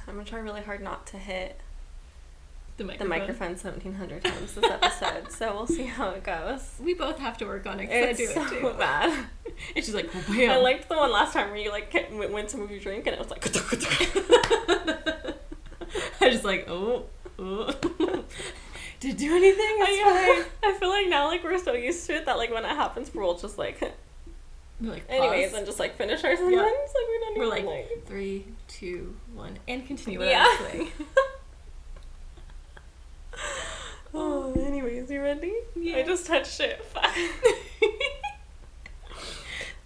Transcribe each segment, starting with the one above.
I'm gonna try really hard not to hit The the microphone 1,700 times this episode, so we'll see how it goes. We both have to work on it because I do It's it too. so bad. And she's like, bam. I liked the one last time where you like went to move your drink and it was like. I was just like, oh. Did it do anything? It's I feel like now like we're so used to it that like when it happens we'll just like. We're like, Anyways, pause. and just like finish our sentence. Yeah. Like we don't We're even like 3, 2, 1, and continue. Yeah. Actually. Oh, anyways, you ready? Yeah. I just touched it.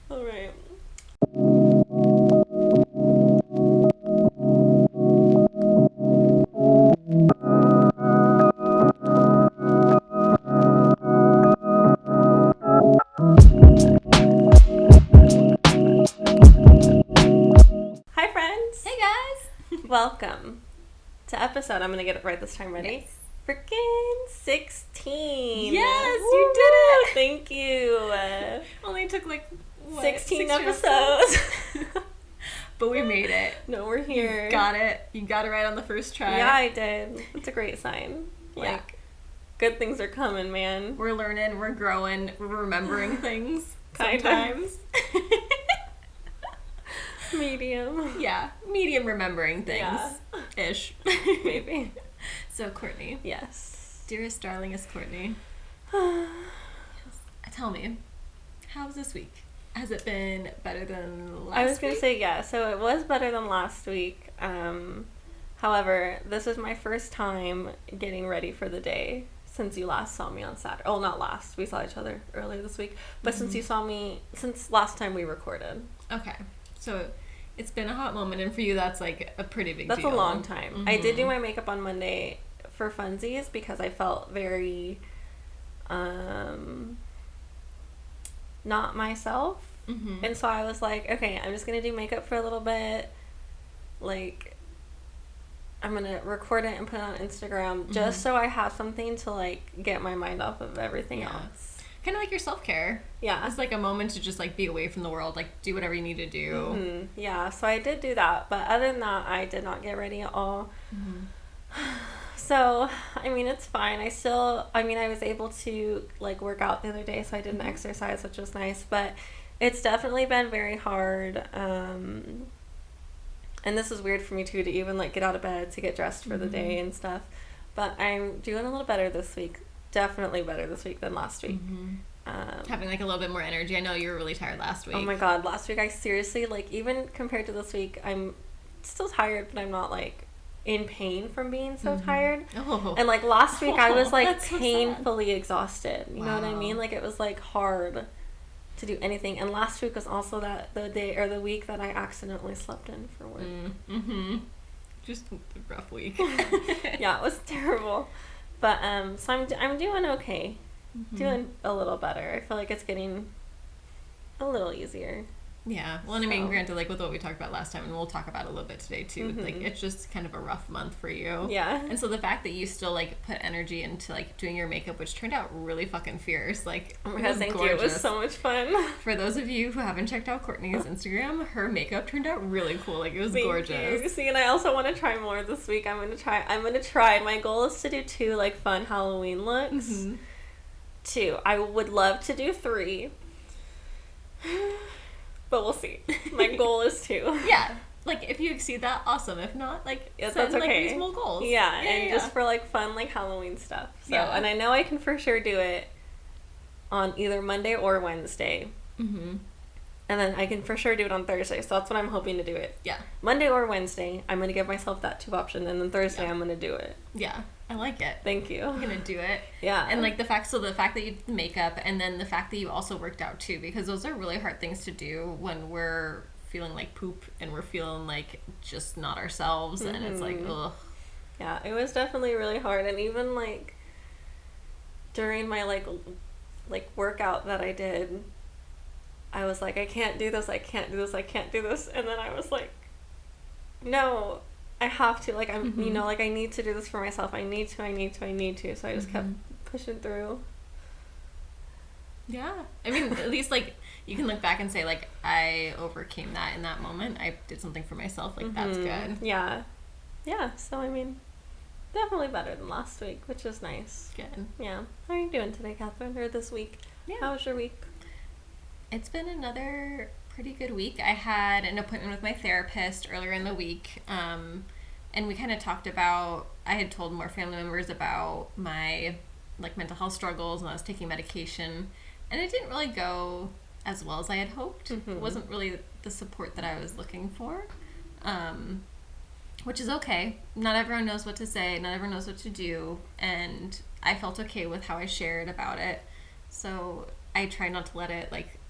All right. Hi, friends. Hey guys. Welcome to episode. I'm gonna get it right this time. Ready? Yes. Freaking 16. Yes, Woo! you did it. Thank you. Only took like 16 6 episodes. But we made it. No, we're here. You got it. You got it right on the first try. Yeah, I did. It's a great sign. Yeah. Like, good things are coming, man. We're learning. We're growing. We're remembering things. Kind of. Sometimes. Medium. Yeah, medium remembering things. Yeah. Ish. Maybe. So, Courtney. Yes. Dearest darlingest Courtney. Tell me, how's this week? Has it been better than last I was going week? to say, yeah, so it was better than last week. However, this is my first time getting ready for the day since you last saw me on Saturday. Oh, not last. We saw each other earlier this week. But since you saw me, since last time we recorded. Okay. So, it's been a hot moment, and for you, that's like a pretty big That's deal. a long time. I did do my makeup on Monday for funsies because I felt very not myself. Mm-hmm. And so I was like, okay, I'm just going to do makeup for a little bit. Like, I'm going to record it and put it on Instagram just so I have something to, like, get my mind off of everything else. Kind of like your self-care. Yeah. It's like a moment to just like be away from the world, like do whatever you need to do. Mm-hmm. Yeah, so I did do that. But other than that, I did not get ready at all. So, I mean, it's fine. I was able to, like, work out the other day, so I didn't exercise, which was nice. But it's definitely been very hard. And this is weird for me, too, to even, like, get out of bed to get dressed for the day and stuff. But I'm doing a little better this week. Definitely better this week than last week. Having like a little bit more energy. I know you were really tired last week. Oh my god, last week I seriously, like, even compared to this week, I'm still tired, but I'm not, like, in pain from being so tired. Oh. And, like, last week I was, like, That's so sad. painfully exhausted. You know what I Wow. mean? Like, it was, like, hard to do anything. And last week was also the week that I accidentally slept in for work. Mm-hmm. Just a rough week. Yeah, it was terrible. But, so I'm doing okay. Doing a little better. I feel like it's getting a little easier. Yeah. Well, and I mean, So. granted, like with what we talked about last time, and we'll talk about it a little bit today too. Like, it's just kind of a rough month for you. Yeah. And so the fact that you still like put energy into like doing your makeup, which turned out really fucking fierce. Like, Oh my it god, was thank you. It was gorgeous. so much fun. For those of you who haven't checked out Courtney's Instagram, her makeup turned out really cool. Like, it was Thank gorgeous. you. See, and I also want to try more this week. I'm gonna try. My goal is to do 2 like fun Halloween looks. 2. I would love to do 3. But we'll see. My goal is 2. Yeah. Like, if you exceed that, awesome. If not, like, Yeah, set, that's okay. like, reasonable goals. Yeah, and just for like fun like Halloween stuff. So, Yeah. and I know I can for sure do it on either Monday or Wednesday. Mm-hmm. And then I can for sure do it on Thursday. So that's what I'm hoping to do it. Yeah. Monday or Wednesday, I'm going to give myself that 2 option, and then Thursday Yeah. I'm going to do it. Yeah. I like it. Thank you. I'm gonna do it. Yeah. And like the fact that you did the makeup, and then the fact that you also worked out too, because those are really hard things to do when we're feeling like poop and we're feeling like just not ourselves, and it's like, ugh. Yeah, it was definitely really hard. And even like during my like workout that I did, I was like, I can't do this, I can't do this, I can't do this. And then I was like, no, I have to. Like, I'm, you know, like, I need to do this for myself. I need to. So I just kept pushing through. Yeah. I mean, at least like you can look back and say like, I overcame that in that moment. I did something for myself. Like, that's good. Yeah. Yeah, so I mean, definitely better than last week, which is nice. Good. Yeah. How are you doing today, Catherine? Or this week? Yeah. How was your week? It's been another pretty good week. I had an appointment with my therapist earlier in the week, and we kind of talked about, I had told more family members about my like mental health struggles, and I was taking medication, and it didn't really go as well as I had hoped. Mm-hmm. It wasn't really the support that I was looking for, which is okay. Not everyone knows what to say, not everyone knows what to do, and I felt okay with how I shared about it. So I try not to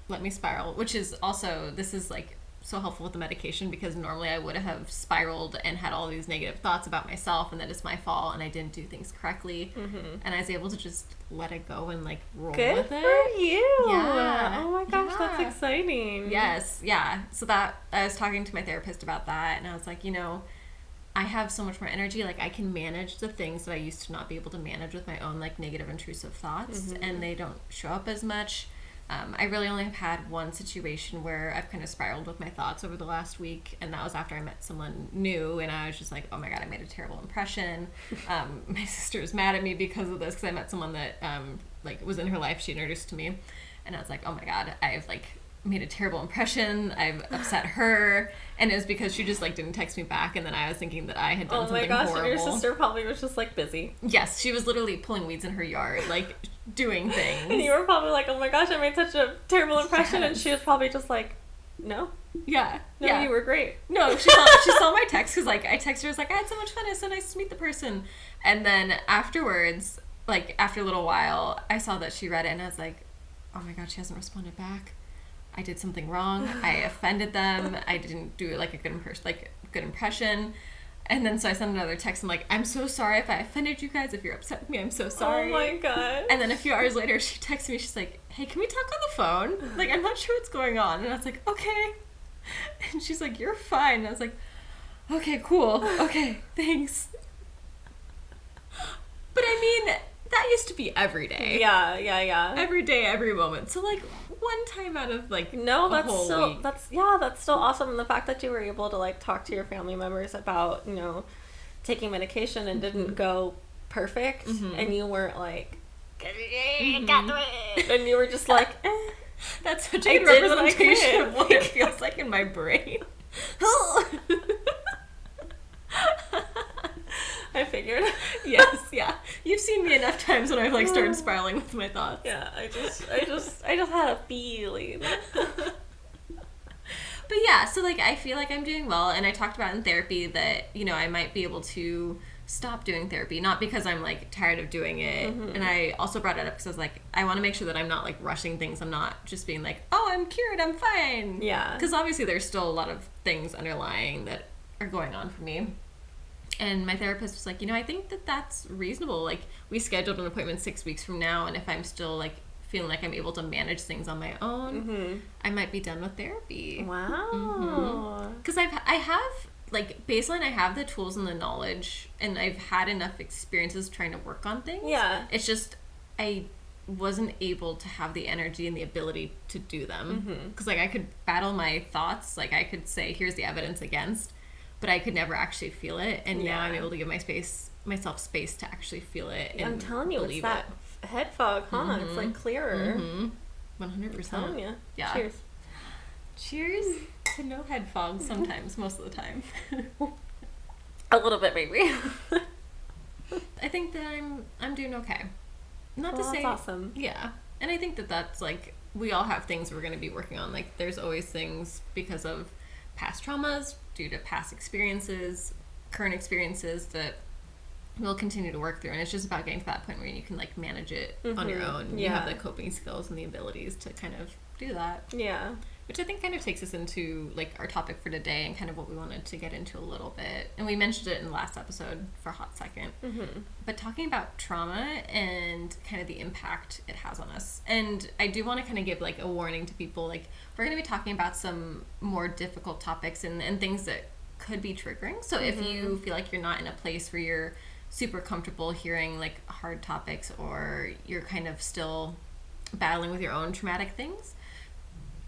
let me spiral, which is also, this is like so helpful with the medication, because normally I would have spiraled and had all these negative thoughts about myself and that it's my fault and I didn't do things correctly. Mm-hmm. And I was able to just let it go and like roll Good with for it. you. Yeah. Oh my gosh, Yeah. that's exciting. Yes, yeah. So that, I was talking to my therapist about that, and I was like, I have so much more energy. Like, I can manage the things that I used to not be able to manage with my own like negative intrusive thoughts, and they don't show up as much. I really only have had one situation where I've kind of spiraled with my thoughts over the last week, and that was after I met someone new, and I was just like, oh my god, I made a terrible impression. My sister is mad at me because of this, because I met someone that was in her life, she introduced to me, and I was like, oh my god, I've like made a terrible impression, I've upset her, and it was because she just like didn't text me back, and then I was thinking that I had done something horrible. And your sister probably was just like busy. Yes, she was literally pulling weeds in her yard, like doing things. And you were probably like, oh my gosh, I made such a terrible impression. Yes. And she was probably just like, no, Yeah. you were great. No, she saw my text, because like I texted her, I was like, I had so much fun, it's so nice to meet the person. And then afterwards, like after a little while, I saw that she read it, and I was like, oh my god, she hasn't responded back. I did something wrong. I offended them. I didn't do like a good impression. And then so I sent another text. I'm like, I'm so sorry if I offended you guys. If you're upset with me, I'm so sorry. Oh my god. And then a few hours later, she texted me. She's like, hey, can we talk on the phone? Like, I'm not sure what's going on. And I was like, okay. And she's like, you're fine. And I was like, okay, cool. Okay, thanks. But I mean, that used to be every day. Yeah. Every day, every moment. So like one time out of like No, a that's whole still week. that's still awesome. And the fact that you were able to like talk to your family members about, taking medication and didn't go perfect, and you weren't like, and you were just like, That's such I a good did what I representation could. of what it feels like in my brain. I figured. Yes, yeah. You've seen me enough times when I've like started spiraling with my thoughts. Yeah, I just had a feeling. But yeah, so like I feel like I'm doing well, and I talked about in therapy that, I might be able to stop doing therapy, not because I'm like tired of doing it. And I also brought it up because I was like, I want to make sure that I'm not like rushing things. I'm not just being like, oh, I'm cured, I'm fine. Yeah. Because obviously there's still a lot of things underlying that are going on for me. And my therapist was like, I think that that's reasonable. Like, we scheduled an appointment 6 weeks from now, and if I'm still like feeling like I'm able to manage things on my own, I might be done with therapy. Wow. Because I have like baseline, I have the tools and the knowledge, and I've had enough experiences trying to work on things. Yeah. It's just I wasn't able to have the energy and the ability to do them. Because like I could battle my thoughts, like I could say, here's the evidence against, but I could never actually feel it. And now I'm able to give myself space to actually feel it. And I'm telling you, it's believe that head fog, huh? It's like clearer. 100%. I'm telling you. Yeah. Cheers. Cheers to no head fog sometimes, most of the time. A little bit, maybe. I think that I'm doing okay. Not Well, to say that's awesome. Yeah. And I think that that's like, we all have things we're going to be working on. Like, there's always things because of past traumas, due to past experiences, current experiences that we'll continue to work through. And it's just about getting to that point where you can like manage it on your own. You have the coping skills and the abilities to kind of do that. Yeah. Which I think kind of takes us into like our topic for today and kind of what we wanted to get into a little bit. And we mentioned it in the last episode for a hot second. But talking about trauma and kind of the impact it has on us. And I do want to kind of give like a warning to people. Like, we're going to be talking about some more difficult topics and things that could be triggering. So if you feel like you're not in a place where you're super comfortable hearing like hard topics, or you're kind of still battling with your own traumatic things,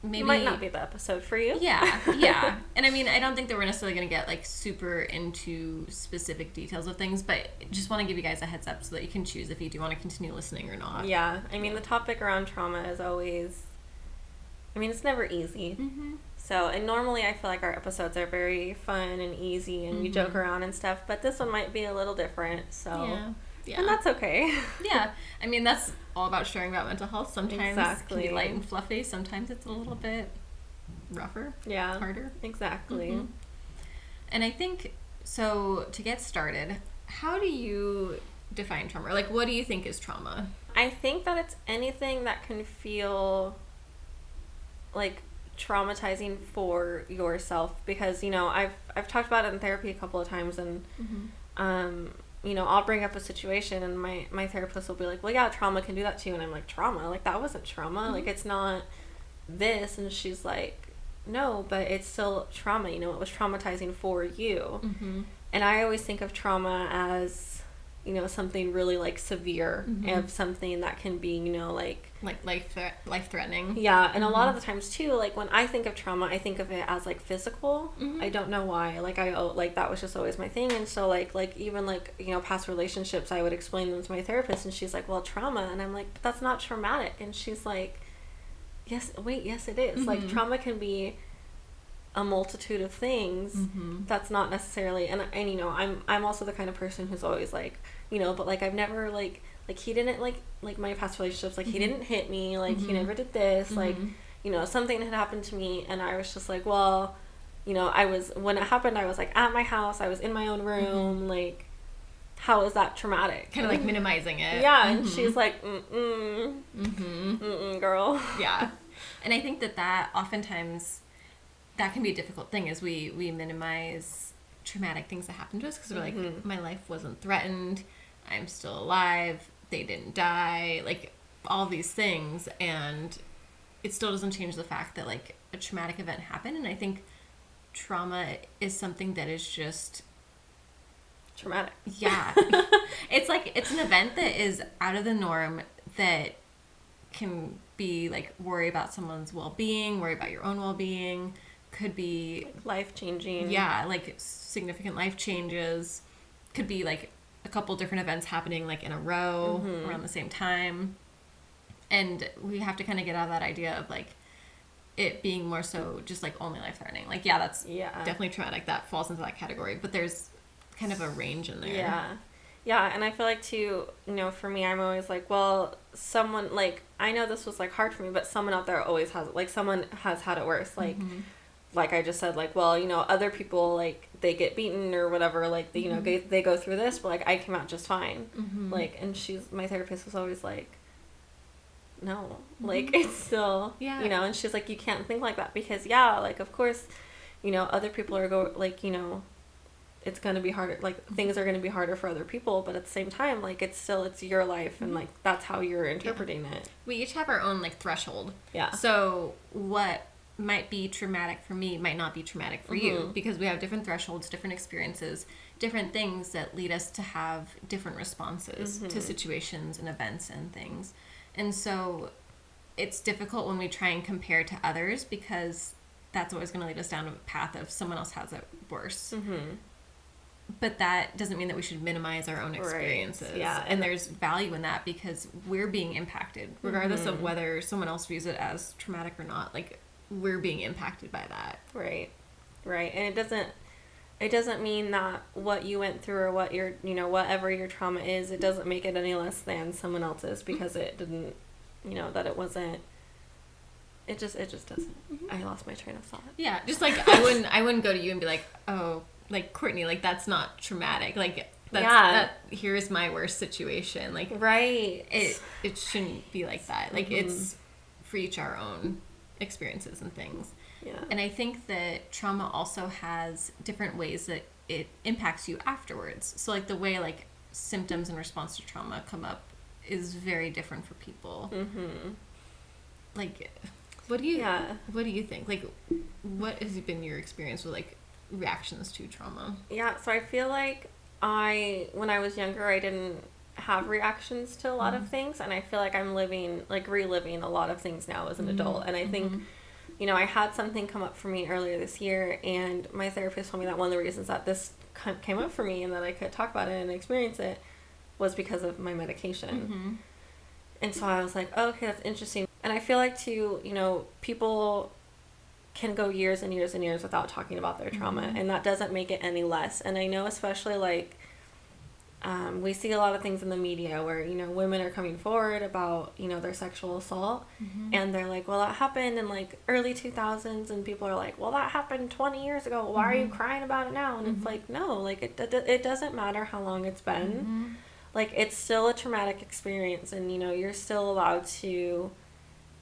maybe might not be the episode for you. Yeah. And I mean, I don't think that we're necessarily going to get like super into specific details of things, but just want to give you guys a heads up so that you can choose if you do want to continue listening or not. Yeah. I mean, the topic around trauma is always, I mean, it's never easy. Mm-hmm. So, and normally I feel like our episodes are very fun and easy and we joke around and stuff, but this one might be a little different. So, yeah. And that's okay. Yeah. I mean, that's all about sharing about mental health. Sometimes it can be Exactly. light and fluffy. Sometimes it's a little bit rougher. Yeah. Harder. Exactly. Mm-hmm. And I think, so to get started, how do you define trauma? Or like, what do you think is trauma? I think that it's anything that can feel like traumatizing for yourself, because, you know, I've talked about it in therapy a couple of times, and you know, I'll bring up a situation and my therapist will be like, well, yeah, trauma can do that too. And I'm like, trauma? Like, that wasn't trauma. Like, it's not this. And she's like, no, but it's still trauma. You know, it was traumatizing for you. And I always think of trauma as, you know, something really like severe, of something that can be, you know, like life-threatening. Yeah, and a lot of the times too, like when I think of trauma, I think of it as like physical. I don't know why. Like like that was just always my thing. And so like even like, you know, past relationships, I would explain them to my therapist, and she's like, well, trauma. And I'm like, but that's not traumatic. And she's like, yes it is. Like, trauma can be a multitude of things. That's not necessarily, and you know, I'm also the kind of person who's always like, you know, but like I've never like he didn't like my past relationships, like he didn't hit me, like he never did this, like, you know, something had happened to me, and I was just like, well, you know, when it happened, I was like at my house, I was in my own room, like, how is that traumatic? Kind of like minimizing it. Yeah, and she's like, girl. Yeah. And I think that oftentimes that can be a difficult thing, is we minimize traumatic things that happen to us, because we're like, my life wasn't threatened, I'm still alive, they didn't die, like all these things, and it still doesn't change the fact that like a traumatic event happened. And I think trauma is something that is just traumatic. Yeah. It's like, it's an event that is out of the norm, that can be like worry about someone's well-being, worry about your own well-being, could be Like life-changing. Yeah, like significant life changes, could be like a couple different events happening like in a row around the same time. And we have to kind of get out of that idea of like it being more so just like only life-threatening. Like, yeah, that's definitely traumatic, that falls into that category, but there's kind of a range in there. Yeah, and I feel like too, you know, for me, I'm always like, well, someone, like, I know this was like hard for me, but someone out there always has, like, someone has had it worse. Like I just said, like, well, you know, other people, like, they get beaten or whatever, like, they, you know, they go through this, but like, I came out just fine. Like, and my therapist was always like, no, like, it's still, you know, and she's like, you can't think like that, because like, of course, you know, other people are like, you know, it's going to be harder, like, things are going to be harder for other people, but at the same time, like, it's your life, and like, that's how you're interpreting it. We each have our own like threshold. Yeah. So what might be traumatic for me might not be traumatic for you, because we have different thresholds, different experiences, different things that lead us to have different responses to situations and events and things. And so it's difficult when we try and compare to others, because that's always going to lead us down a path of someone else has it worse. But that doesn't mean that we should minimize our own experiences. Right. Yeah. And there's value in that, because we're being impacted, regardless of whether someone else views it as traumatic or not. Like, we're being impacted by that. Right. And it doesn't mean that what you went through, or what your, you know, whatever your trauma is, it doesn't make it any less than someone else's, because it didn't, you know, that it wasn't, it just doesn't. I lost my train of thought. Yeah. Just like, I wouldn't go to you and be like, oh, like, Courtney, like, that's not traumatic. Like, here's my worst situation. Like, right. It shouldn't be like that. Like, it's for each our own experiences and things. Yeah. And I think that trauma also has different ways that it impacts you afterwards. So like the way like symptoms in response to trauma come up is very different for people. Like, what do you think? Like, what has been your experience with like reactions to trauma? Yeah, so I feel like when I was younger, I didn't have reactions to a lot of things, and I feel like I'm reliving a lot of things now as an adult, and I think you know, I had something come up for me earlier this year, and my therapist told me that one of the reasons that this came up for me and that I could talk about it and experience it was because of my medication. And so I was like, oh, okay, that's interesting. And I feel like too, you know, people can go years and years and years without talking about their trauma, and that doesn't make it any less. And I know especially like we see a lot of things in the media where, you know, women are coming forward about, you know, their sexual assault, and they're like, well, that happened in like early 2000s, and people are like, well, that happened 20 years ago, why are you crying about it now? And it's like, no, like it doesn't matter how long it's been. Like, it's still a traumatic experience, and, you know, you're still allowed to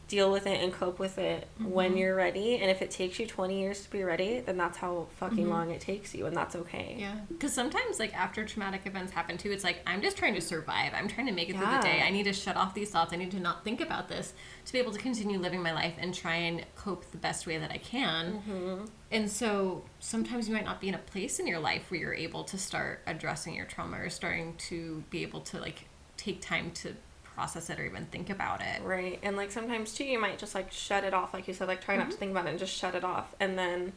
deal with it and cope with it when you're ready. And if it takes you 20 years to be ready, then that's how fucking long it takes you, and that's okay. Yeah, because sometimes, like, after traumatic events happen too, it's like, I'm just trying to survive, I'm trying to make it through the day, I need to shut off these thoughts, I need to not think about this to be able to continue living my life and try and cope the best way that I can. And so sometimes you might not be in a place in your life where you're able to start addressing your trauma, or starting to be able to, like, take time to process it or even think about it. Right. And like sometimes too, you might just like shut it off, like you said, like try not to think about it and just shut it off. And then,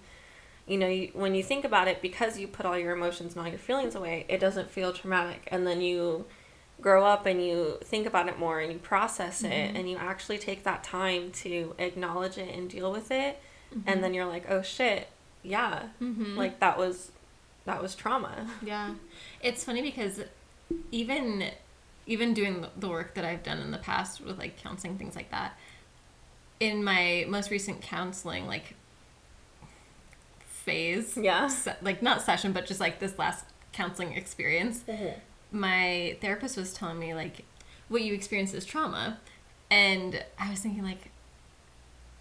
you know, when you think about it, because you put all your emotions and all your feelings away, it doesn't feel traumatic. And then you grow up and you think about it more and you process it, and you actually take that time to acknowledge it and deal with it. And then you're like, oh shit, yeah, like that was trauma. Yeah. It's funny because even doing the work that I've done in the past with like counseling, things like that, in my most recent counseling like phase, like not session, but just like this last counseling experience, my therapist was telling me like, what you experience is trauma. And I was thinking like,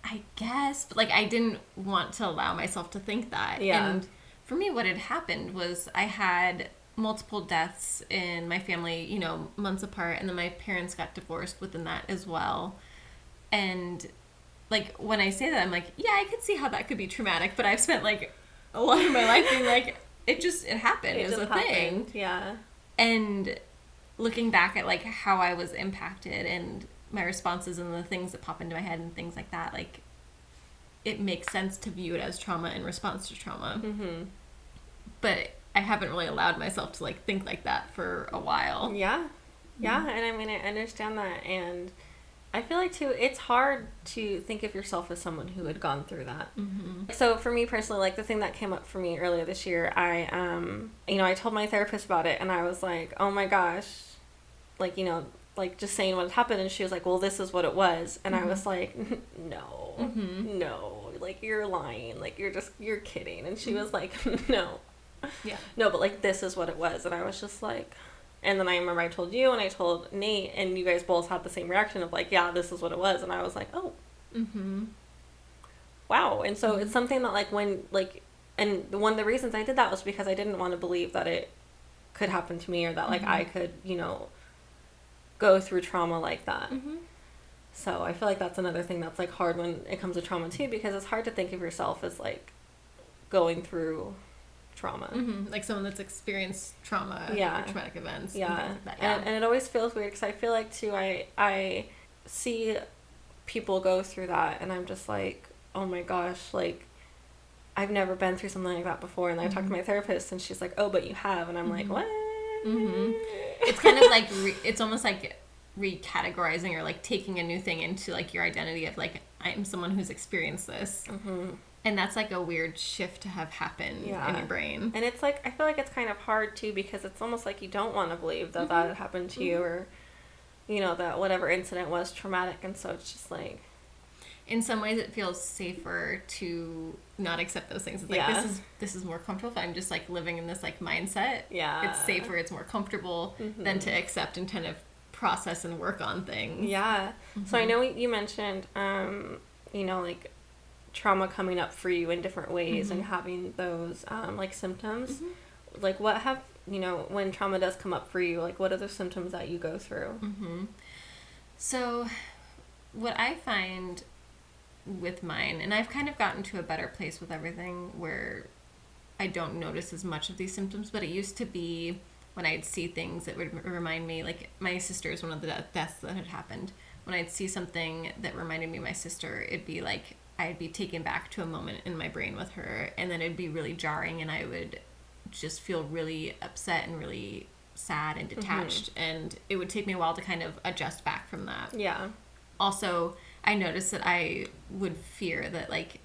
I guess, but like I didn't want to allow myself to think that. And for me, what had happened was I had multiple deaths in my family, you know, months apart, and then my parents got divorced within that as well. And like when I say that, I'm like, yeah, I could see how that could be traumatic, but I've spent like a lot of my life being like, it happened. It was a thing. Yeah. And looking back at like how I was impacted and my responses and the things that pop into my head and things like that, like it makes sense to view it as trauma in response to trauma. But I haven't really allowed myself to like think like that for a while. Yeah. And I mean, I understand that, and I feel like too, it's hard to think of yourself as someone who had gone through that. So for me personally, like the thing that came up for me earlier this year, I you know, I told my therapist about it, and I was like, oh my gosh, like, you know, like just saying what had happened, and she was like, well, this is what it was. And I was like, no, like you're lying, like you're kidding. And she was like, no, but like this is what it was. And I was just like, and then I remember I told you and I told Nate, and you guys both had the same reaction of like, yeah, this is what it was. And I was like, oh, wow. And so it's something that like when like, and one of the reasons I did that was because I didn't want to believe that it could happen to me, or that like I could, you know, go through trauma like that. So I feel like that's another thing that's like hard when it comes to trauma too, because it's hard to think of yourself as like going through trauma, like someone that's experienced trauma, or traumatic events, and, like that. And it always feels weird because I feel like too, I see people go through that, and I'm just like, oh my gosh, like I've never been through something like that before. And I talked to my therapist, and she's like, oh, but you have. And I'm like, what? It's kind of like it's almost like recategorizing, or like taking a new thing into like your identity of like, I'm someone who's experienced this. And that's like a weird shift to have happen in your brain. And it's like, I feel like it's kind of hard too, because it's almost like you don't want to believe that that happened to you, or, you know, that whatever incident was traumatic. And so it's just like, in some ways it feels safer to not accept those things. It's like, this is more comfortable if I'm just like living in this like mindset. It's safer, it's more comfortable than to accept and kind of process and work on things. So I know you mentioned, you know, like trauma coming up for you in different ways, and having those like symptoms. Like what have, you know, when trauma does come up for you, like what are the symptoms that you go through? So what I find with mine, and I've kind of gotten to a better place with everything where I don't notice as much of these symptoms, but it used to be when I'd see things that would remind me, like my sister is one of the deaths that had happened. When I'd see something that reminded me of my sister, it'd be like I'd be taken back to a moment in my brain with her, and then it'd be really jarring, and I would just feel really upset and really sad and detached, and it would take me a while to kind of adjust back from that. Yeah. Also, I noticed that I would fear that, like,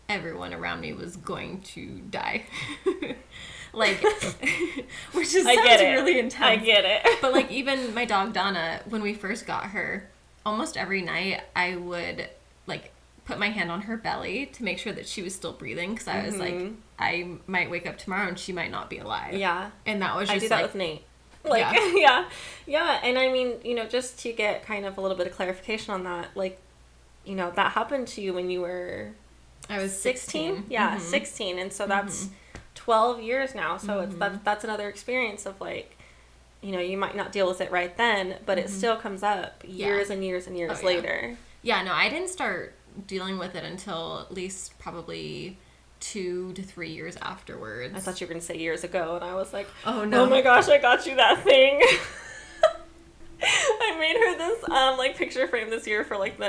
everyone around me was going to die. Like, which is sounds really intense. I get it. But, like, even my dog Donna, when we first got her, almost every night I would, like, put my hand on her belly to make sure that she was still breathing, because I was like, I might wake up tomorrow and she might not be alive. Yeah. And that was just, I do that with Nate. Like, yeah. And I mean, you know, just to get kind of a little bit of clarification on that, like, you know, that happened to you when you were... I was 16. Yeah, 16. And so that's 12 years now. So it's that's another experience of, like, you know, you might not deal with it right then, but it still comes up years and years and years later. Yeah, no, I didn't start dealing with it until at least probably 2 to 3 years afterwards. I thought you were going to say years ago, and I was like, oh no. Oh my gosh, I got you that thing. I made her this, like, picture frame this year for, like,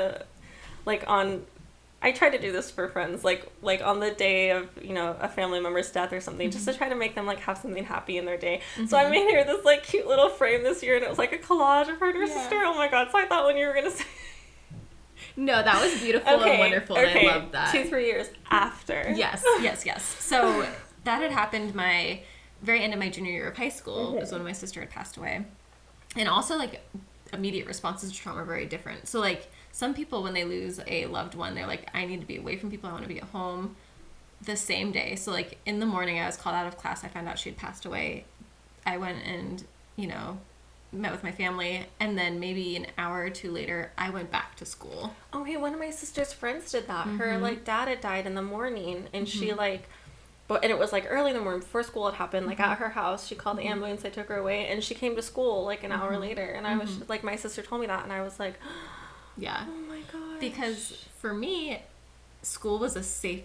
I tried to do this for friends, like on the day of, you know, a family member's death or something, just to try to make them, like, have something happy in their day. So I made her this, like, cute little frame this year, and it was, like, a collage of her and her sister. Oh my god, so I thought when you were going to say... No, that was beautiful and wonderful, and I loved that. 2-3 years after. Yes. So that had happened my very end of my junior year of high school, was when my sister had passed away. And also, like, immediate responses to trauma are very different. So, like, some people, when they lose a loved one, they're like, I need to be away from people, I want to be at home the same day. So, like, in the morning, I was called out of class, I found out she had passed away. I went and, you know, met with my family, and then maybe an hour or two later, I went back to school. Oh, hey, one of my sister's friends did that. Her, like, dad had died in the morning, and she, like, and it was, like, early in the morning before school had happened, like, at her house. She called the ambulance, they took her away, and she came to school, like, an hour later, and I was, like, my sister told me that, and I was like, yeah. Oh my gosh. Because for me, school was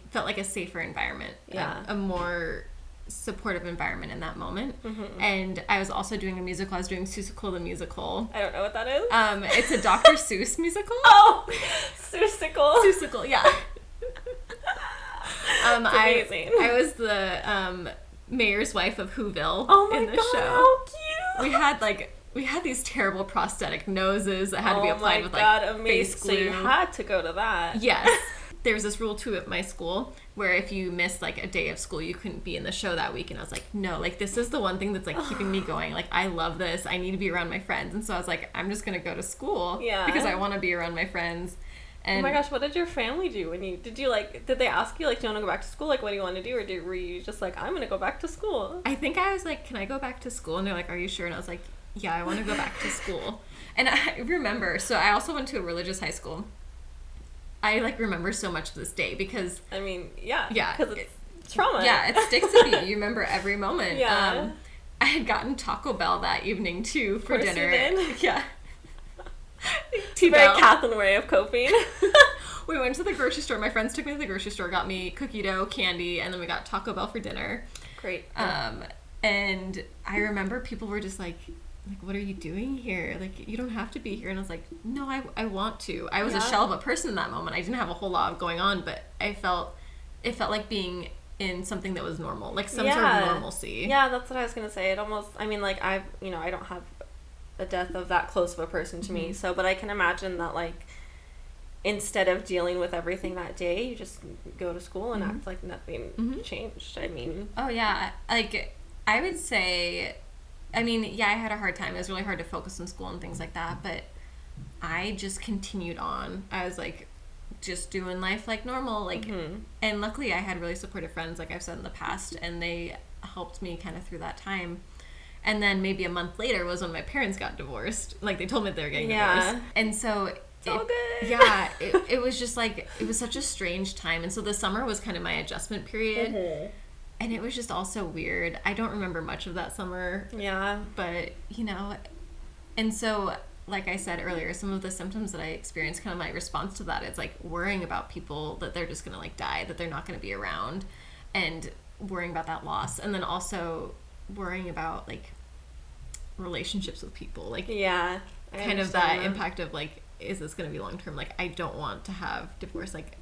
felt like a safer environment. Yeah. A more supportive environment in that moment. And I was also doing a musical. I was doing Seussical the musical. I don't know what that is. It's a Dr. Seuss musical. Oh, Seussical. Seussical, yeah. Amazing. I was the mayor's wife of Whoville in the show. How cute. We had these terrible prosthetic noses that had to be applied with, like, face glue. So you had to go to that. Yes. There was this rule, too, at my school, where if you missed, like, a day of school, you couldn't be in the show that week. And I was like, no, like, this is the one thing that's, like, keeping me going. Like, I love this. I need to be around my friends. And so I was like, I'm just going to go to school. Yeah. Because I want to be around my friends. And oh my gosh, what did your family do when did they ask you, like, do you want to go back to school? Like, what do you want to do? Or were you just like, I'm going to go back to school? I think I was like, can I go back to school? And they're like, are you sure? And I was like, yeah, I want to go back to school. And I remember, so I also went to a religious high school. I, like, remember so much to this day because... I mean, yeah. Yeah. Because it's trauma. Yeah, it sticks with you. You remember every moment. Yeah. I had gotten Taco Bell that evening, too, for dinner. You did. Yeah. Very Catherine way of coping. We went to the grocery store. My friends took me to the grocery store, got me cookie dough, candy, and then we got Taco Bell for dinner. Great. And I remember people were just like, what are you doing here? Like, you don't have to be here. And I was like, no, I want to. I was a shell of a person in that moment. I didn't have a whole lot going on, but it felt like being in something that was normal, like some sort of normalcy. Yeah, that's what I was going to say. It almost, I mean, like, I don't have a death of that close of a person to me, so, but I can imagine that, like, instead of dealing with everything that day, you just go to school and act like nothing changed. I mean... Oh, yeah. Like, I would say... I mean, yeah, I had a hard time. It was really hard to focus on school and things like that, but I just continued on. I was, like, just doing life like normal, like, and luckily I had really supportive friends, like I've said in the past, and they helped me kind of through that time. And then maybe a month later was when my parents got divorced. Like, they told me they were getting divorced. And so... It's all good. Yeah, it was just, like, it was such a strange time. And so the summer was kind of my adjustment period. And it was just also weird. I don't remember much of that summer. Yeah. But, you know, and so, like I said earlier, some of the symptoms that I experienced, kind of my response to that, is, like, worrying about people that they're just going to, like, die, that they're not going to be around, and worrying about that loss. And then also worrying about, like, relationships with people. Like, yeah. Kind of that impact of, like, is this going to be long term? Like, I don't want to have divorce. Like,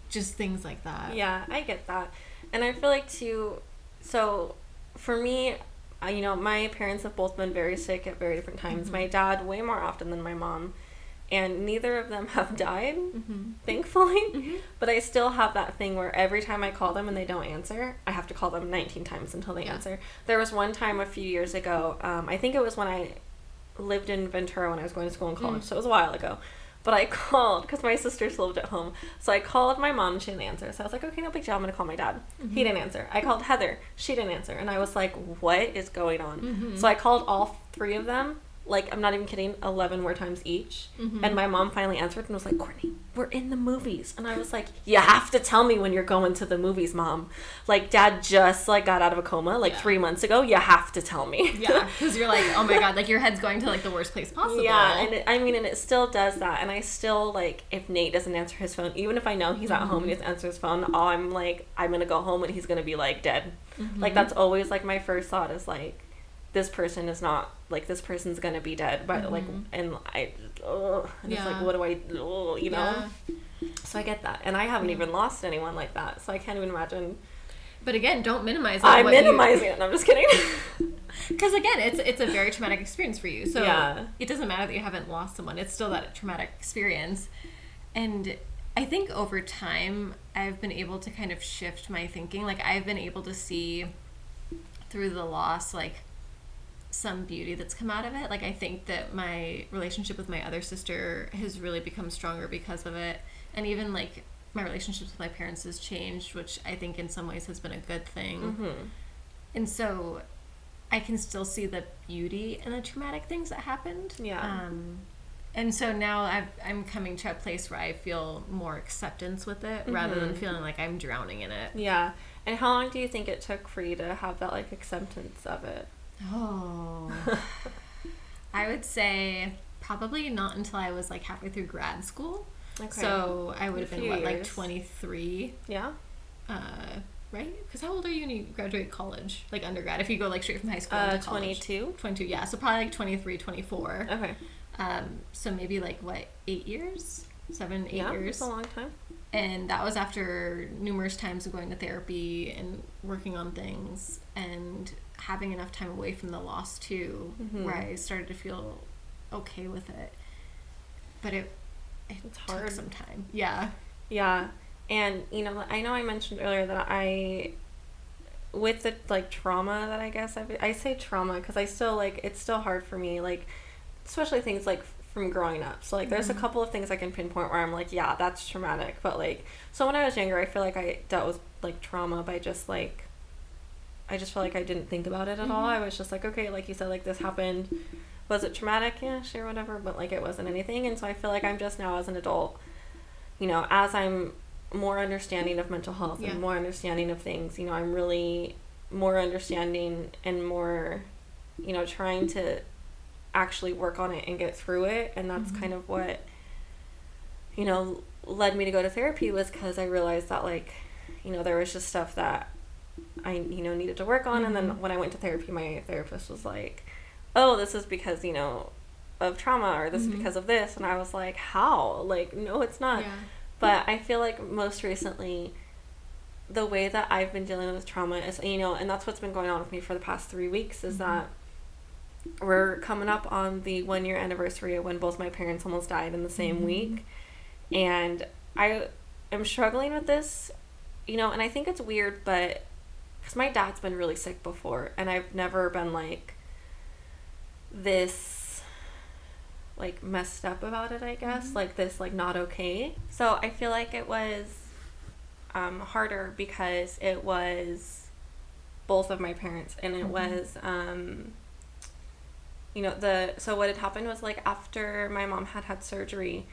just things like that. Yeah, I get that. And I feel like too, so for me, you know, my parents have both been very sick at very different times. Mm-hmm. My dad way more often than my mom, and neither of them have died, Mm-hmm. thankfully. Mm-hmm. But I still have that thing where every time I call them and they don't answer, I have to call them 19 times until they Yeah. answer. There was one time a few years ago, I think it was when I lived in Ventura when I was going to school in college, so it was a while ago. But I called because my sisters lived at home. So I called my mom and she didn't answer. So I was like, okay, no big deal. I'm going to call my dad. Mm-hmm. He didn't answer. I called Heather. She didn't answer. And I was like, what is going on? Mm-hmm. So I called all three of them. Like, I'm not even kidding, 11 more times each. Mm-hmm. And my mom finally answered and was like, Courtney, we're in the movies. And I was like, you have to tell me when you're going to the movies, Mom. Like, Dad just, like, got out of a coma, like, 3 months ago. You have to tell me. Yeah, because you're like, oh my God, like, your head's going to, like, the worst place possible. Yeah, and and it still does that. And I still, like, if Nate doesn't answer his phone, even if I know he's at home and he doesn't answer his phone, I'm like, I'm going to go home and he's going to be, like, dead. Mm-hmm. Like, that's always, like, my first thought is, like, this person is not, like, this person's gonna be dead, but, like, and I, and it's like, what do I, you know? Yeah. So I get that, and I haven't even lost anyone like that, so I can't even imagine. But again, don't minimize it. I'm minimizing it, I'm just kidding. Because again, it's a very traumatic experience for you, so Yeah. it doesn't matter that you haven't lost someone, it's still that traumatic experience. And I think over time, I've been able to kind of shift my thinking, like, I've been able to see through the loss, like, some beauty that's come out of it. Like, I think that my relationship with my other sister has really become stronger because of it. And even, like, my relationships with my parents has changed, which I think in some ways has been a good thing. Mm-hmm. And so I can still see the beauty in the traumatic things that happened. Yeah. And so now I'm coming to a place where I feel more acceptance with it rather than feeling like I'm drowning in it. Yeah. And how long do you think it took for you to have that, like, acceptance of it? Oh, I would say probably not until I was like halfway through grad school. Okay. So I would have been what, like years. 23, Yeah. right? Because how old are you when you graduate college, like undergrad? If you go like straight from high school into college. 22. 22, yeah. So probably like 23, 24. Okay. So maybe like what, 8 years, 7, 8 Yeah, years. it's a long time. And that was after numerous times of going to therapy and working on things and having enough time away from the loss too, where I started to feel okay with it. But it It's took hard. some time. Yeah. Yeah. And, you know, I know I mentioned earlier that with the, like, trauma that I guess I say trauma because I still, like, it's still hard for me, like, especially things, like, from growing up. So, like, there's a couple of things I can pinpoint where I'm like, yeah, that's traumatic. But, like, so when I was younger, I feel like I dealt with, like, trauma by just, like, I just feel like I didn't think about it at all. I was just like, okay, like you said, like, this happened. Was it traumatic? Yeah, sure, whatever. But, like, it wasn't anything. And so I feel like I'm just now as an adult, you know, as I'm more understanding of mental health and more understanding of things, you know, I'm really more understanding and more, you know, trying to actually work on it and get through it. And that's kind of what, you know, led me to go to therapy, was because I realized that, like, you know, there was just stuff that I, you know, needed to work on. And then when I went to therapy, my therapist was like, oh, this is because, you know, of trauma, or this is because of this. And I was like, how? Like, no, it's not. Yeah. But I feel like most recently, the way that I've been dealing with trauma is, you know, and that's what's been going on with me for the past 3 weeks, is that we're coming up on the 1-year anniversary of when both my parents almost died in the same week. And I am struggling with this, you know, and I think it's weird, but because my dad's been really sick before, and I've never been, like, this, like, messed up about it, I guess, like, this, like, not okay. So I feel like it was harder because it was both of my parents, and it was you know, so what had happened was, like, after my mom had surgery,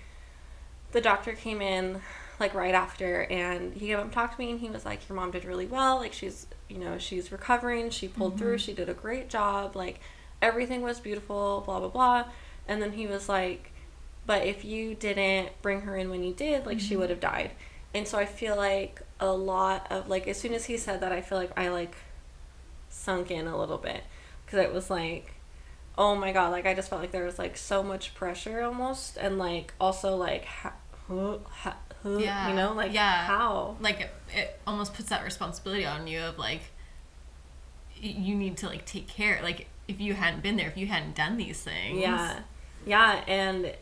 the doctor came in, like, right after, and he came up and talked to me, and he was like, your mom did really well, like, she's, you know, she's recovering, she pulled through, she did a great job, like, everything was beautiful, blah, blah, blah. And then he was like, but if you didn't bring her in when you did, like, she would have died. And so I feel like a lot of, like, as soon as he said that, I feel like I, like, sunk in a little bit, because it was like, oh my god, like, I just felt like there was, like, so much pressure almost, and, like, also, like, you know, like, how? Like, it almost puts that responsibility on you of, like, you need to, like, take care. Like, if you hadn't been there, if you hadn't done these things. Yeah, and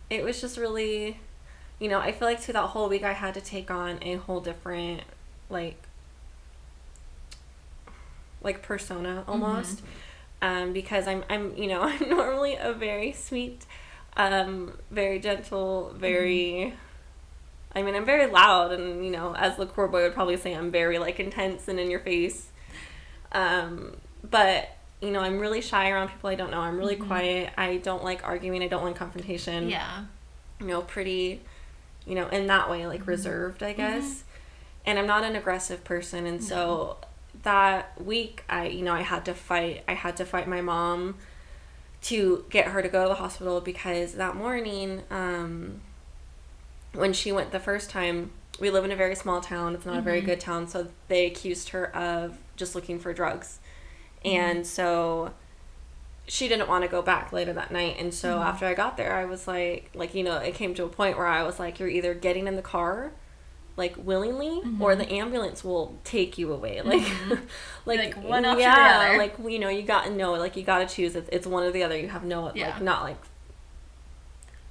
it was just really, you know, I feel like through that whole week I had to take on a whole different, like persona almost. Because I'm you know, I'm normally a very sweet, very gentle, very, I mean, I'm very loud, and, you know, as LaCroix Boy would probably say, I'm very, like, intense and in your face. But, you know, I'm really shy around people I don't know. I'm really quiet. I don't like arguing. I don't like confrontation. Yeah. You know, pretty, you know, in that way, like, reserved, I guess. And I'm not an aggressive person, and so that week I had to fight my mom to get her to go to the hospital, because that morning, when she went the first time, we live in a very small town. It's not a very good town, so they accused her of just looking for drugs. And so she didn't want to go back later that night. And so after I got there, I was like, you know, it came to a point where I was like, you're either getting in the car, like, willingly, or the ambulance will take you away. Like, like one after the other. Like, you know, you got to choose. It's one or the other. You have no, like, not like.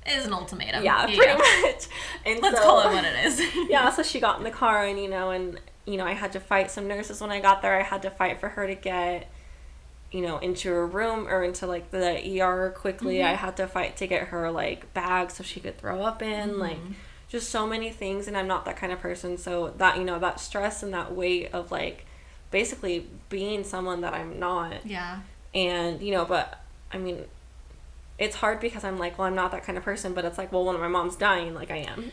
It is an ultimatum. Yeah, pretty much. And let's call it what it is. So she got in the car, and, you know, I had to fight some nurses when I got there. I had to fight for her to get, you know, into her room or into, like, the ER quickly. I had to fight to get her, like, bags so she could throw up in, like, just so many things. And I'm not that kind of person, so that, you know, that stress and that weight of, like, basically being someone that I'm not. And, you know, but I mean, it's hard because I'm like, well, I'm not that kind of person, but it's like, well, when my mom's dying, like, I am.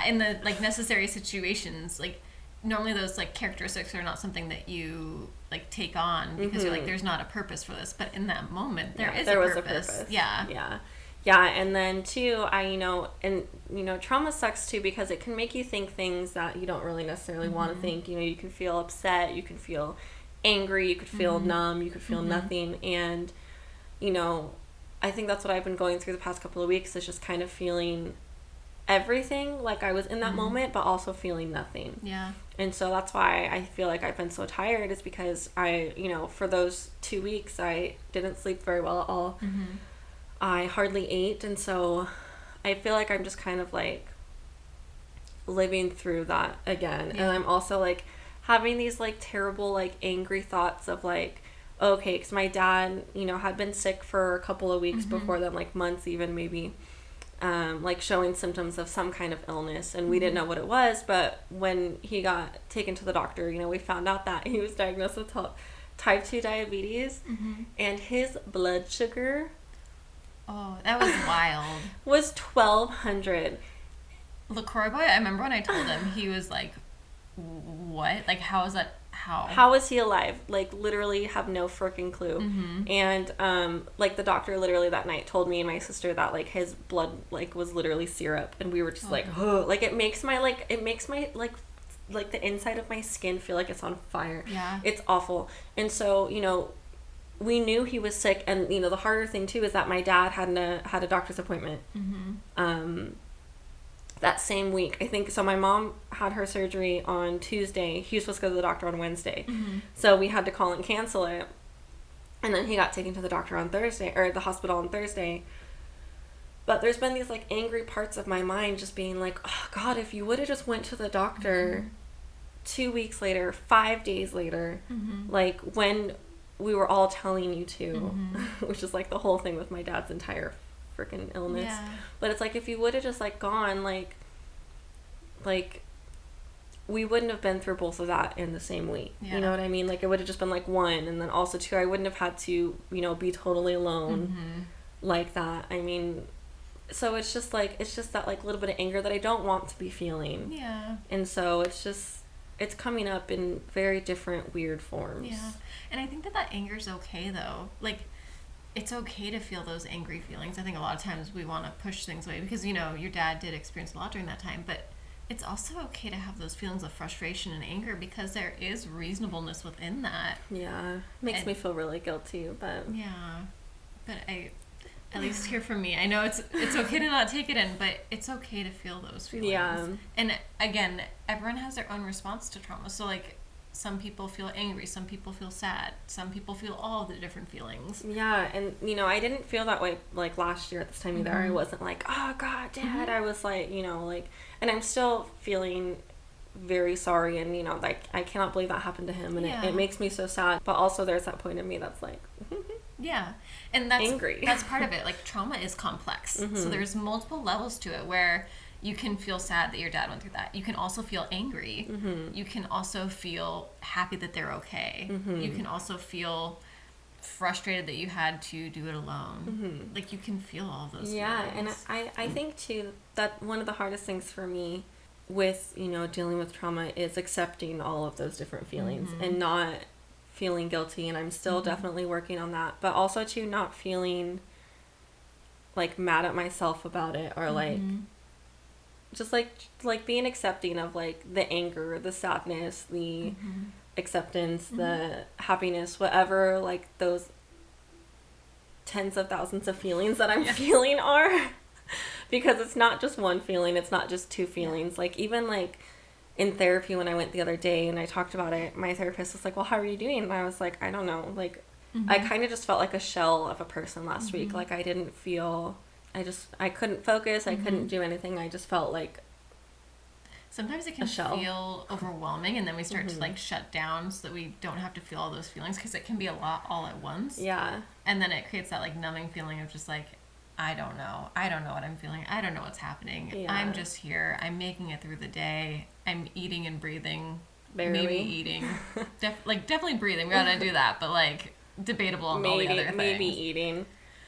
In the, like, necessary situations, like, normally those, like, characteristics are not something that you, like, take on because you're like, there's not a purpose for this, but in that moment there was a purpose. And then too, trauma sucks too, because it can make you think things that you don't really necessarily want to think. You know, you can feel upset, you can feel angry, you could feel numb, you could feel nothing. And, you know, I think that's what I've been going through the past couple of weeks, is just kind of feeling everything, like I was in that moment, but also feeling nothing. And so that's why I feel like I've been so tired, is because I, you know, for those 2 weeks, I didn't sleep very well at all. I hardly ate, and so I feel like I'm just kind of, like, living through that again. And I'm also, like, having these, like, terrible, like, angry thoughts of, like, okay, because my dad, you know, had been sick for a couple of weeks before then, like, months even, maybe, like, showing symptoms of some kind of illness, and we didn't know what it was. But when he got taken to the doctor, you know, we found out that he was diagnosed with type 2 diabetes, and his blood sugar, oh, that was wild, was 1,200. LaCroix Boy, I remember when I told him, he was like, what? Like, how is that? How is he alive? Like, literally have no freaking clue. And, like, the doctor literally that night told me and my sister that, like, his blood, like, was literally syrup. And we were just like, oh, like, it makes my, like, the inside of my skin feel like it's on fire. It's awful. And so, you know, we knew he was sick. And, you know, the harder thing, too, is that my dad had a doctor's appointment. That same week, I think. So my mom had her surgery on Tuesday. He was supposed to go to the doctor on Wednesday. So we had to call and cancel it. And then he got taken to the doctor on Thursday, or the hospital on Thursday. But there's been these, like, angry parts of my mind just being like, oh, God, if you would have just went to the doctor 2 weeks later, 5 days later, like, when we were all telling you to, which is, like, the whole thing with my dad's entire freaking illness. But it's like, if you would have just, like, gone, like we wouldn't have been through both of that in the same week. You know what I mean? Like, it would have just been, like, one, and then also two, I wouldn't have had to, you know, be totally alone like that. I mean, so it's just like, it's just that, like, little bit of anger that I don't want to be feeling. And so it's just, it's coming up in very different weird forms. And I think that anger's okay, though. Like, it's okay to feel those angry feelings. I think a lot of times we want to push things away because, you know, your dad did experience a lot during that time, but it's also okay to have those feelings of frustration and anger because there is reasonableness within that. Makes me feel really guilty, but... But At least hear from me. I know it's okay to not take it in, but it's okay to feel those feelings. Yeah. And again, everyone has their own response to trauma. So like some people feel angry, some people feel sad, some people feel all the different feelings. Yeah, and I didn't feel that way like last year at this time either. I wasn't like, oh God, Dad. I was like, like, and I'm still feeling very sorry, and like I cannot believe that happened to him, and it makes me so sad. But also there's that point in me that's like yeah, and that's angry. That's part of it. Like trauma is complex, so there's multiple levels to it where you can feel sad that your dad went through that. You can also feel angry. You can also feel happy that they're okay. You can also feel frustrated that you had to do it alone. Like you can feel all those feelings. And I think too that one of the hardest things for me with dealing with trauma is accepting all of those different feelings and not feeling guilty, and I'm still definitely working on that, but also too not feeling like mad at myself about it, or like just like being accepting of like the anger, the sadness, the acceptance, the happiness, whatever like those tens of thousands of feelings that I'm feeling are. Because it's not just one feeling, it's not just two feelings. Like even like in therapy when I went the other day and I talked about it, my therapist was like, well, how are you doing? And I was like, I don't know. Like I kind of just felt like a shell of a person last week. Like I didn't feel, I couldn't focus. I couldn't do anything. I just felt like sometimes it can feel overwhelming, and then we start to like shut down so that we don't have to feel all those feelings, because it can be a lot all at once. Yeah. And then it creates that like numbing feeling of just like, I don't know what I'm feeling. I don't know what's happening. Yeah. I'm just here. I'm making it through the day. I'm eating and breathing. Barely. Maybe eating. Definitely breathing. We gotta do that, but like debatable on all the other things. Maybe eating.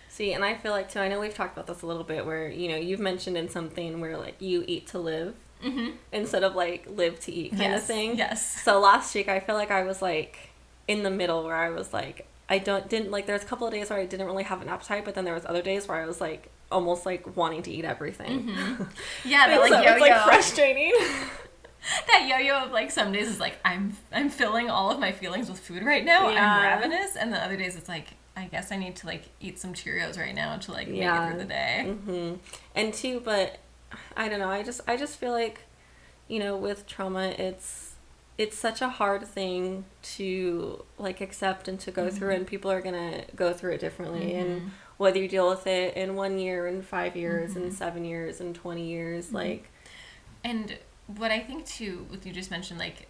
See, and I feel like too, I know we've talked about this a little bit, where you've mentioned in something where like you eat to live instead of like live to eat kind of thing. Yes. So last week I feel like I was like in the middle, where I was like, didn't like, there's a couple of days where I didn't really have an appetite, but then there was other days where I was like almost like wanting to eat everything. Yeah, that like yo-yo. It's like frustrating. That yo-yo of like some days is like I'm filling all of my feelings with food right now. Yeah. I'm ravenous, and the other days it's like I guess I need to like eat some Cheerios right now to like make it through the day. And too, but I don't know. I just feel like with trauma, it's such a hard thing to like accept and to go through, and people are gonna go through it differently, and whether you deal with it in 1 year, in 5 years, in 7 years, in 20 years, like. And what I think too, what you just mentioned, like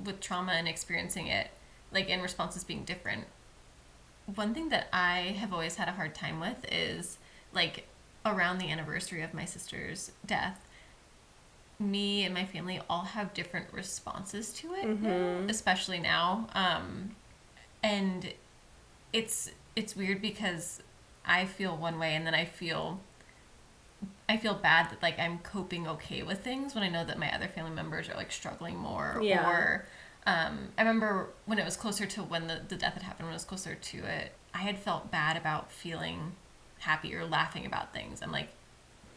with trauma and experiencing it, like in responses being different, one thing that I have always had a hard time with is like around the anniversary of my sister's death, me and my family all have different responses to it, especially now. And it's weird because I feel one way, and then I feel bad that like I'm coping okay with things when I know that my other family members are like struggling more. Yeah. Or I remember when it was closer to when the death had happened, when it was closer to it, I had felt bad about feeling happy or laughing about things. I'm like,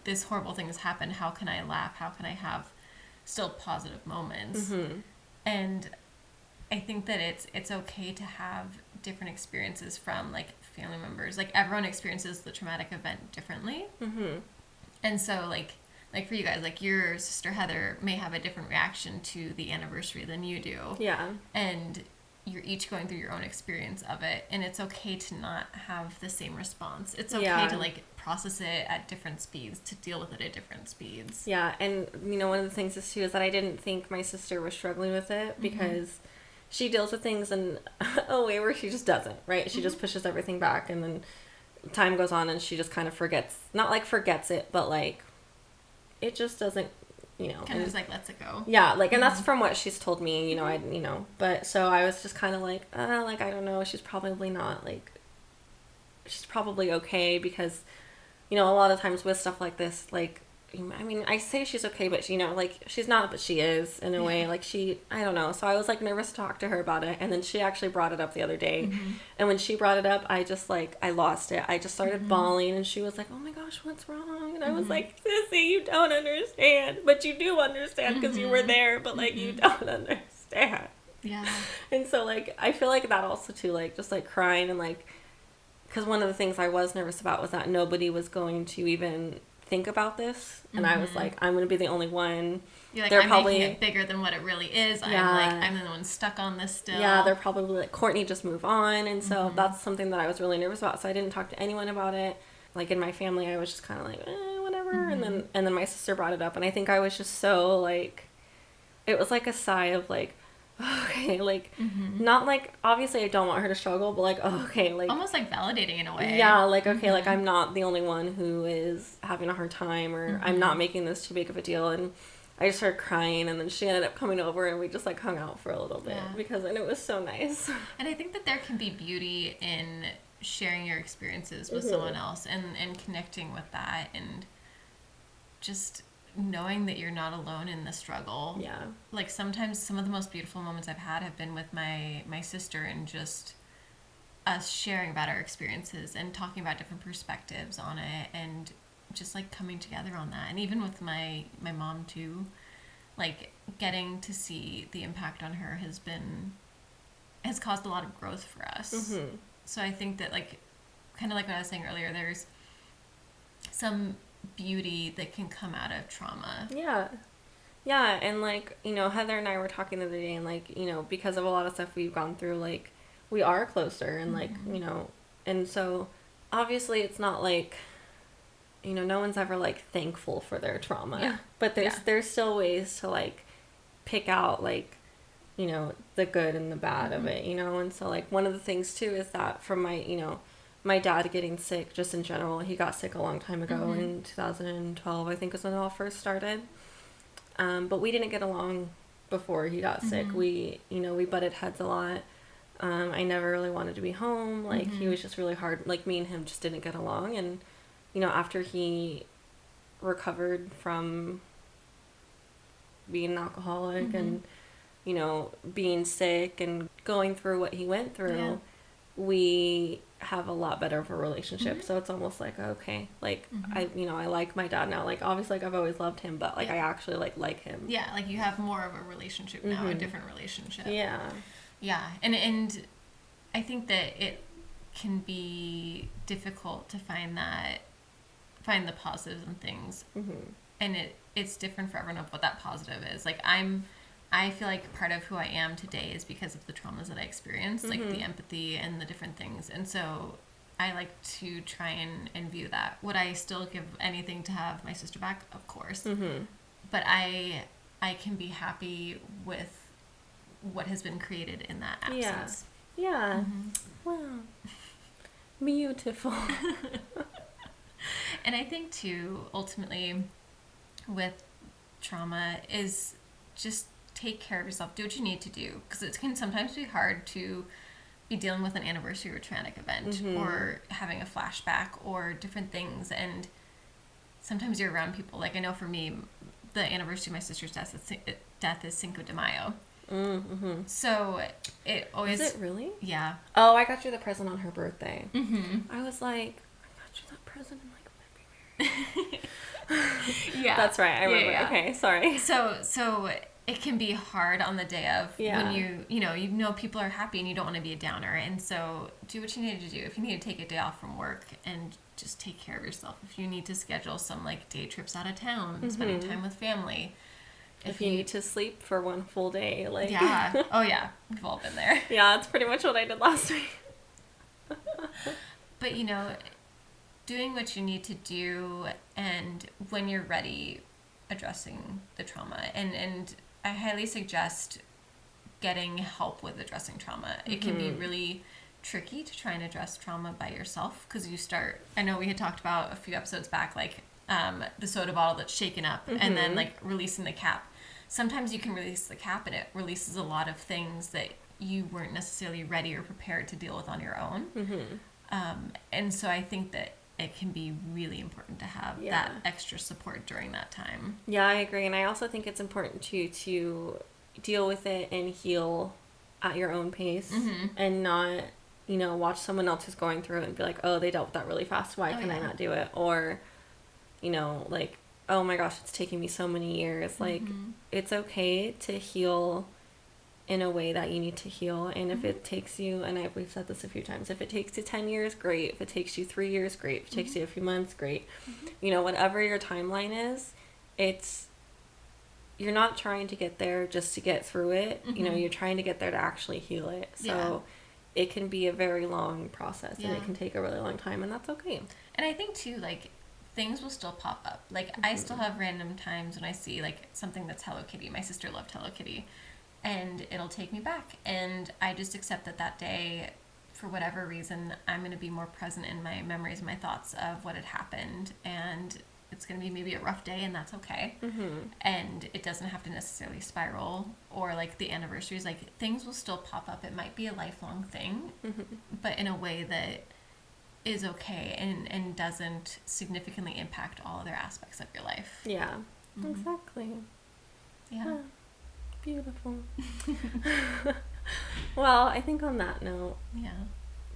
this horrible thing has happened. How can I laugh? How can I have still positive moments? And I think that it's okay to have different experiences from like family members. Like everyone experiences the traumatic event differently. And so like for you guys, like your sister Heather may have a different reaction to the anniversary than you do. Yeah. And you're each going through your own experience of it, and it's okay to not have the same response. It's okay to like process it at different speeds, to deal with it at different speeds. Yeah, and one of the things is too is that I didn't think my sister was struggling with it, because she deals with things in a way where she just doesn't, right? She just pushes everything back, and then time goes on and she just kind of forgets, not like forgets it, but like it just doesn't, kind of just like lets it go. Yeah, like, and that's from what she's told me, but so I was just kind of like, like, I don't know, she's probably not, like, she's probably okay, because, a lot of times with stuff like this, like, I mean, I say she's okay, but like, she's not, but she is, in a way, like, I don't know, so I was, like, nervous to talk to her about it, and then she actually brought it up the other day, and when she brought it up, I just, like, I lost it, I just started bawling, and she was like, oh my gosh, what's wrong, and I was like, Sissy, you don't understand, but you do understand, because you were there, but, like, you don't understand. Yeah. And so, like, I feel like that also, too, like, just, like, crying and, like, because one of the things I was nervous about was that nobody was going to even think about this, and I was like, I'm going to be the only one. You're like, they're I'm probably making it bigger than what it really is. Yeah. I'm the one stuck on this still. Yeah, they're probably like, Courtney, just move on. And so that's something that I was really nervous about. So I didn't talk to anyone about it. Like in my family, I was just kind of like, whatever. And then my sister brought it up, and I think I was just so like, it was like a sigh of like, okay, like, not like, obviously I don't want her to struggle, but like, okay, like, almost like validating in a way. yeah, like, okay, like, I'm not the only one who is having a hard time, or I'm not making this too big of a deal. And I just started crying, and then she ended up coming over, and we just like hung out for a little bit, because, and it was so nice. And I think that there can be beauty in sharing your experiences with someone else, and connecting with that, and just knowing that you're not alone in the struggle. Yeah. Like sometimes some of the most beautiful moments I've had have been with my sister, and just us sharing about our experiences and talking about different perspectives on it, and just like coming together on that. And even with my mom too, like getting to see the impact on her has caused a lot of growth for us. So I think that, like, kind of like what I was saying earlier, there's some beauty that can come out of trauma. Yeah, and like, you know, Heather and I were talking the other day, and like, you know, because of a lot of stuff we've gone through, like, we are closer, and like, you know, and so obviously it's not like, you know, no one's ever like thankful for their trauma, but there's still ways to like pick out, like, you know, the good and the bad of it, you know. And so like one of the things too is that from my, you know, my dad getting sick, just in general, he got sick a long time ago in 2012, I think was when it all first started. But we didn't get along before he got sick. We, you know, we butted heads a lot. I never really wanted to be home. Like, he was just really hard. Like, me and him just didn't get along. And, you know, after he recovered from being an alcoholic and, you know, being sick and going through what he went through, we have a lot better of a relationship. So it's almost like, okay, like, I, you know, I like my dad now. Like, obviously, like, I've always loved him, but like, I actually like him. Yeah, like you have more of a relationship now, a different relationship. Yeah, and I think that it can be difficult to find the positives in things, and it's different for everyone of what that positive is. Like, I feel like part of who I am today is because of the traumas that I experienced, like the empathy and the different things. And so I like to try and view that. Would I still give anything to have my sister back? Of course. But I can be happy with what has been created in that absence. Yeah. Wow. Beautiful. And I think too, ultimately, with trauma is just take care of yourself. Do what you need to do, because it can sometimes be hard to be dealing with an anniversary or traumatic event, or having a flashback, or different things. And sometimes you're around people. Like, I know for me, the anniversary of my sister's death is Cinco de Mayo. So it always... Is it really? Yeah. Oh, I got you the present on her birthday. I was like, I got you that present in like February. Yeah. That's right. I remember. Yeah. Okay, sorry. So it can be hard on the day of, when you know people are happy and you don't want to be a downer. And so do what you need to do. If you need to take a day off from work, and just take care of yourself. If you need to schedule some like day trips out of town, spending time with family. If you need to sleep for one full day, like... Yeah. Oh, yeah. We've all been there. Yeah, that's pretty much what I did last week. But, you know, doing what you need to do, and when you're ready, addressing the trauma. And I highly suggest getting help with addressing trauma. It can be really tricky to try and address trauma by yourself, because you start... I know we had talked about a few episodes back, like... the soda bottle that's shaken up, and then like releasing the cap. Sometimes you can release the cap, and it releases a lot of things that you weren't necessarily ready or prepared to deal with on your own. And so I think that it can be really important to have that extra support during that time. Yeah, I agree. And I also think it's important to deal with it and heal at your own pace, and not, you know, watch someone else who's going through it and be like, oh, they dealt with that really fast. Why can I not do it? Or, you know, like, oh my gosh, it's taking me so many years. Like, it's okay to heal in a way that you need to heal. And if it takes you, and we've said this a few times, if it takes you 10 years, great. If it takes you 3 years, great. If it takes you a few months, great. You know, whatever your timeline is, you're not trying to get there just to get through it. You know, you're trying to get there to actually heal it. So it can be a very long process, and it can take a really long time, and that's okay. And I think too, like, things will still pop up. Like, I still have random times when I see, like, something that's Hello Kitty. My sister loved Hello Kitty, and it'll take me back. And I just accept that day, for whatever reason, I'm going to be more present in my memories and my thoughts of what had happened, and it's going to be maybe a rough day, and that's okay. And it doesn't have to necessarily spiral, or like the anniversaries, like, things will still pop up. It might be a lifelong thing, but in a way that is okay and doesn't significantly impact all other aspects of your life. Yeah, exactly. Yeah. Beautiful. Well, I think on that note,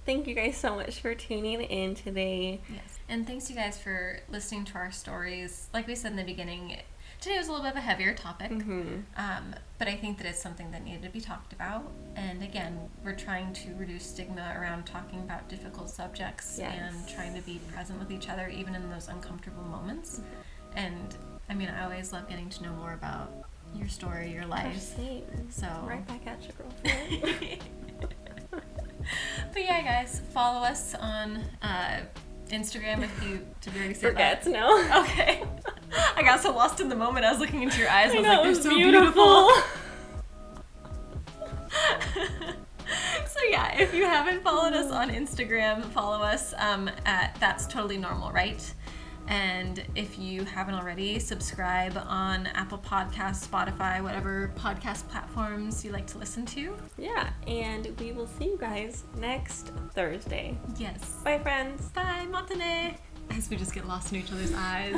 thank you guys so much for tuning in today. Yes. And thanks you guys for listening to our stories. Like we said in the beginning, today was a little bit of a heavier topic, but I think that it's something that needed to be talked about. And again, we're trying to reduce stigma around talking about difficult subjects and trying to be present with each other, even in those uncomfortable moments. And I mean, I always love getting to know more about your story, your life. So right back at you, girlfriend. But yeah, guys, follow us on Instagram did we already say that? No. Okay. I got so lost in the moment. I was looking into your eyes and I was know, like, they're so beautiful. So yeah, if you haven't followed us on Instagram, follow us at That's Totally Normal, right? And if you haven't already, subscribe on Apple Podcasts, Spotify, whatever podcast platforms you like to listen to. Yeah, and we will see you guys next Thursday. Yes. Bye, friends. Bye, matane. As we just get lost in each other's eyes.